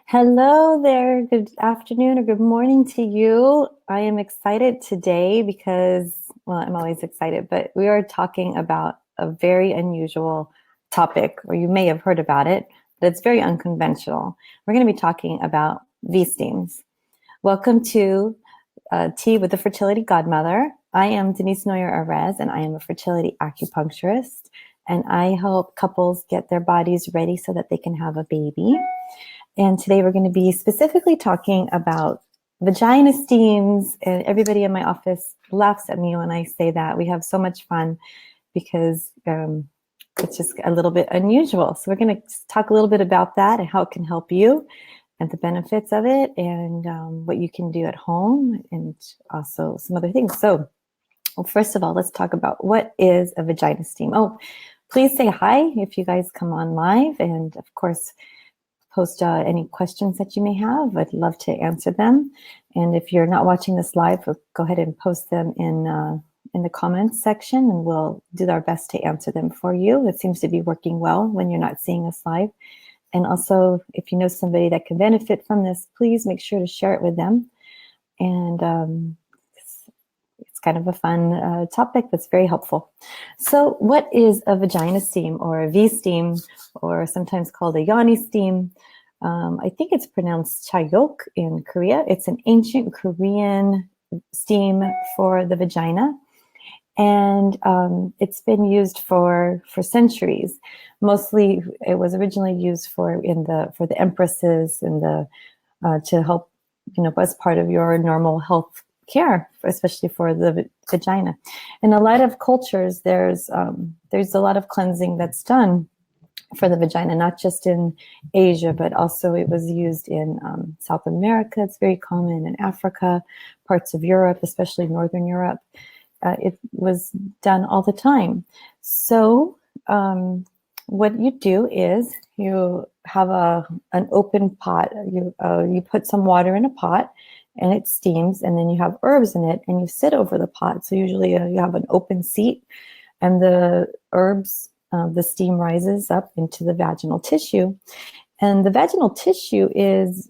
Hello there. Good afternoon or good morning to you. I am excited today because, well, I'm always excited, but we are talking about a very unusual topic, or you may have heard about it, but it's very unconventional. We're going to be talking about V-steams. Welcome to Tea with the Fertility Godmother. I am Denise Noyer-Erez, and I am a fertility acupuncturist, and I help couples get their bodies ready so that they can have a baby. And today we're going to be specifically talking about vagina steams. And everybody in my office laughs at me when I say that. We have so much fun because it's just a little bit unusual. So we're going to talk a little bit about that and how it can help you and the benefits of it and what you can do at home and also some other things. So well, first of all, let's talk about what is a vagina steam. Oh, please say hi if you guys come on live. And of course, post any questions that you may have. I'd love to answer them. And if you're not watching this live, we'll go ahead and post them in the comments section, and we'll do our best to answer them for you. It seems to be working well when you're not seeing us live. And also, if you know somebody that can benefit from this, please make sure to share it with them. And it's kind of a fun topic that's very helpful. So what is a vagina steam or a V-steam, or sometimes called a Yoni Steam? I think it's pronounced chayok in Korea. It's an ancient Korean steam for the vagina. And it's been used for centuries. Mostly it was originally used for the empresses and to help, as part of your normal health care, especially for the vagina. In a lot of cultures, there's a lot of cleansing that's done for the vagina, not just in Asia, but also it was used in South America. It's very common in Africa, parts of Europe, especially Northern Europe. It was done all the time. So what you do is you have an open pot. You put some water in a pot, and it steams, and then you have herbs in it, and you sit over the pot. So usually you have an open seat, and the herbs, the steam rises up into the vaginal tissue. And the vaginal tissue has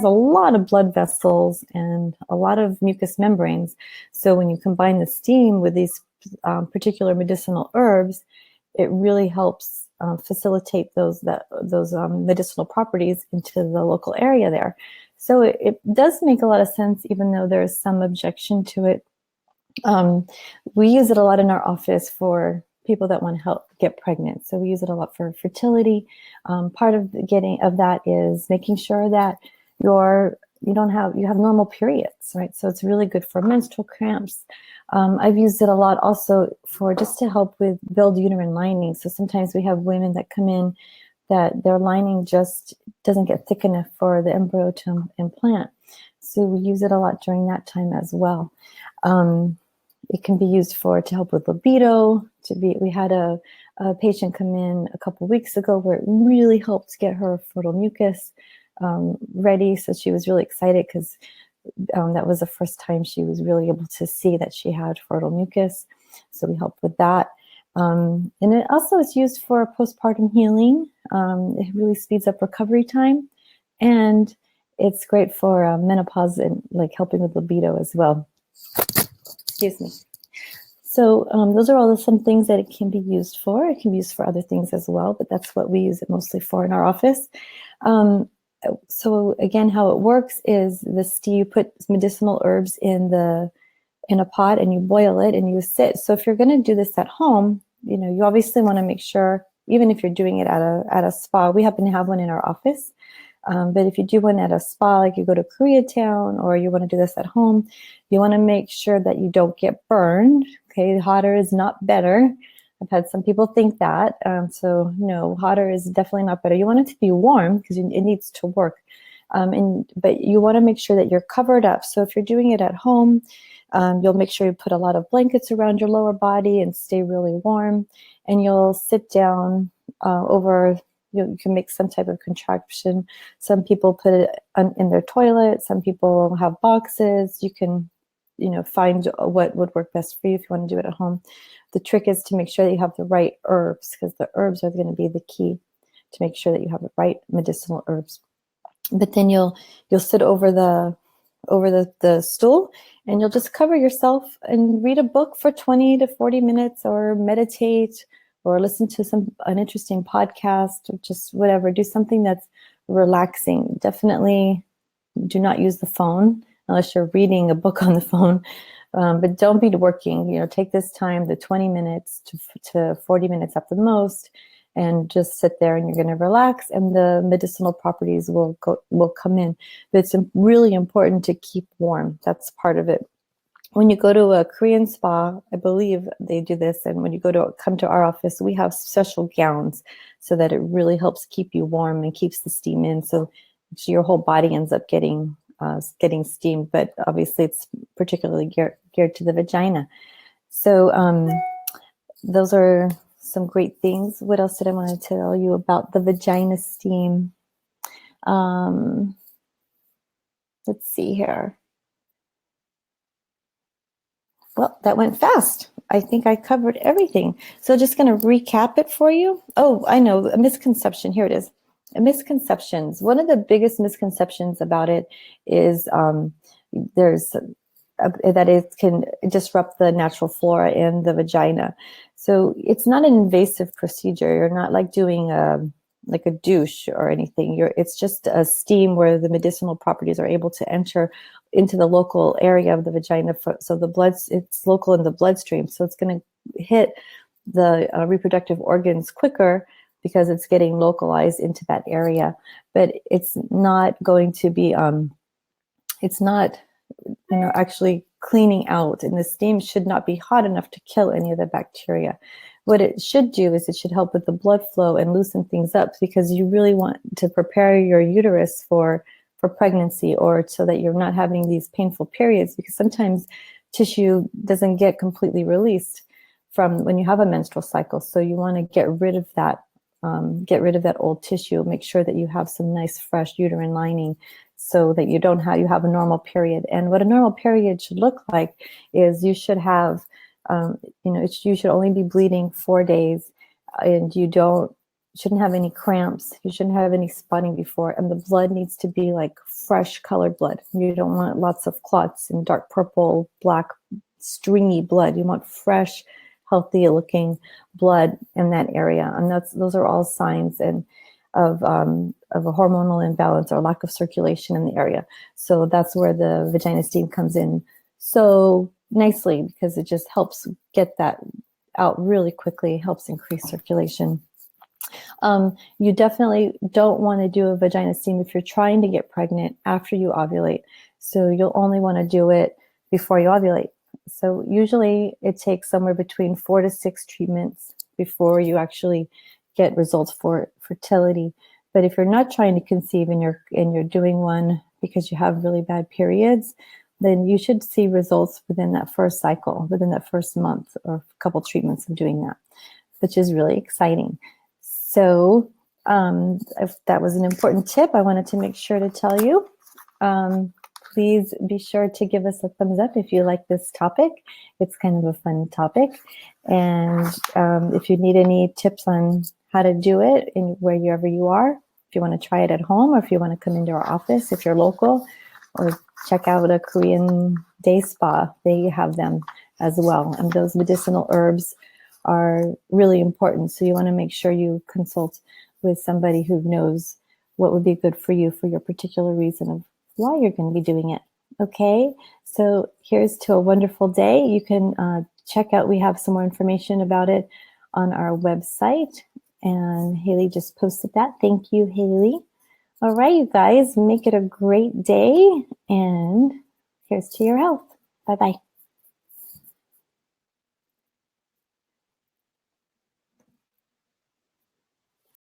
a lot of blood vessels and a lot of mucous membranes. So when you combine the steam with these particular medicinal herbs, it really helps facilitate those medicinal properties into the local area there. So it does make a lot of sense, even though there's some objection to it. We use it a lot in our office for people that want to help get pregnant. So we use it a lot for fertility. Part of that is making sure that you have normal periods, right? So it's really good for menstrual cramps. I've used it a lot also for just to help build uterine lining. So sometimes we have women that come in that their lining just doesn't get thick enough for the embryo to implant. So we use it a lot during that time as well. It can be used to help with libido. We had a patient come in a couple of weeks ago where it really helped get her fertile mucus ready. So she was really excited because that was the first time she was really able to see that she had fertile mucus. So we helped with that. And it also is used for postpartum healing. It really speeds up recovery time. And it's great for menopause and helping with libido as well. Excuse me. So those are all some things that it can be used for. It can be used for other things as well, but that's what we use it mostly for in our office. So again, how it works is you put medicinal herbs in a pot and you boil it and you sit. So if you're going to do this at home, you obviously want to make sure, even if you're doing it at a spa, we happen to have one in our office. But if you do one at a spa, like you go to Koreatown, or you want to do this at home, you want to make sure that you don't get burned. Okay, hotter is not better. I've had some people think that. So no, hotter is definitely not better. You want it to be warm because it needs to work. But you want to make sure that you're covered up. So if you're doing it at home, you'll make sure you put a lot of blankets around your lower body and stay really warm. And you'll sit down you can make some type of contraption. Some people put it in their toilet. Some people have boxes. You can, find what would work best for you if you want to do it at home. The trick is to make sure that you have the right herbs, because the herbs are going to be the key to make sure that you have the right medicinal herbs. but then you'll sit over the stool, and you'll just cover yourself and read a book for 20 to 40 minutes, or meditate, or listen to an interesting podcast, or just whatever. Do something that's relaxing. Definitely do not use the phone unless you're reading a book on the phone. But don't be working. Take this time, the 20 minutes to 40 minutes at the most, and just sit there, and you're going to relax, and the medicinal properties will come in. But it's really important to keep warm. That's part of it. When you go to a Korean spa, I believe they do this, and when you come to our office, we have special gowns so that it really helps keep you warm and keeps the steam in, so your whole body ends up getting steam. But obviously it's particularly geared to the vagina. So those are some great things. What else did I want to tell you about the vagina steam? Let's see here. Well, that went fast. I think I covered everything. So just going to recap it for you. Oh, I know, a misconception. Here it is. Misconceptions. One of the biggest misconceptions about it is that it can disrupt the natural flora in the vagina. So it's not an invasive procedure. You're not like doing like a douche or anything. It's just a steam where the medicinal properties are able to enter into the local area of the vagina. So it's local in the bloodstream. So it's going to hit the reproductive organs quicker because it's getting localized into that area. But it's not going to be, it's not, actually cleaning out, and the steam should not be hot enough to kill any of the bacteria. What it should do is it should help with the blood flow and loosen things up, because you really want to prepare your uterus for pregnancy, or so that you're not having these painful periods, because sometimes tissue doesn't get completely released from when you have a menstrual cycle. So you want to get rid of that old tissue. Make sure that you have some nice fresh uterine lining, so that you have a normal period. And what a normal period should look like is you should have, you should only be bleeding 4 days, and you shouldn't have any cramps. You shouldn't have any spotting before, and the blood needs to be like fresh colored blood. You don't want lots of clots and dark purple, black, stringy blood. You want fresh, healthy looking blood in that area. And those are all signs of a hormonal imbalance or lack of circulation in the area. So that's where the vagina steam comes in so nicely, because it just helps get that out really quickly, helps increase circulation. You definitely don't want to do a vagina steam if you're trying to get pregnant after you ovulate. So you'll only want to do it before you ovulate. So usually it takes somewhere between 4 to 6 treatments before you actually get results for fertility. But if you're not trying to conceive and you're doing one because you have really bad periods, then you should see results within that first cycle, within that first month or a couple treatments of doing that, which is really exciting. So if that was an important tip, I wanted to make sure to tell you. Please be sure to give us a thumbs up if you like this topic. It's kind of a fun topic. And if you need any tips on how to do it wherever you are, if you want to try it at home, or if you want to come into our office, if you're local, or check out a Korean day spa, they have them as well. And those medicinal herbs are really important. So you want to make sure you consult with somebody who knows what would be good for you for your particular reason of why you're going to be doing it. Okay, so here's to a wonderful day. You can check out, we have some more information about it on our website, and Haley just posted that. Thank you, Haley. All right, you guys, make it a great day, and here's to your health. Bye-bye.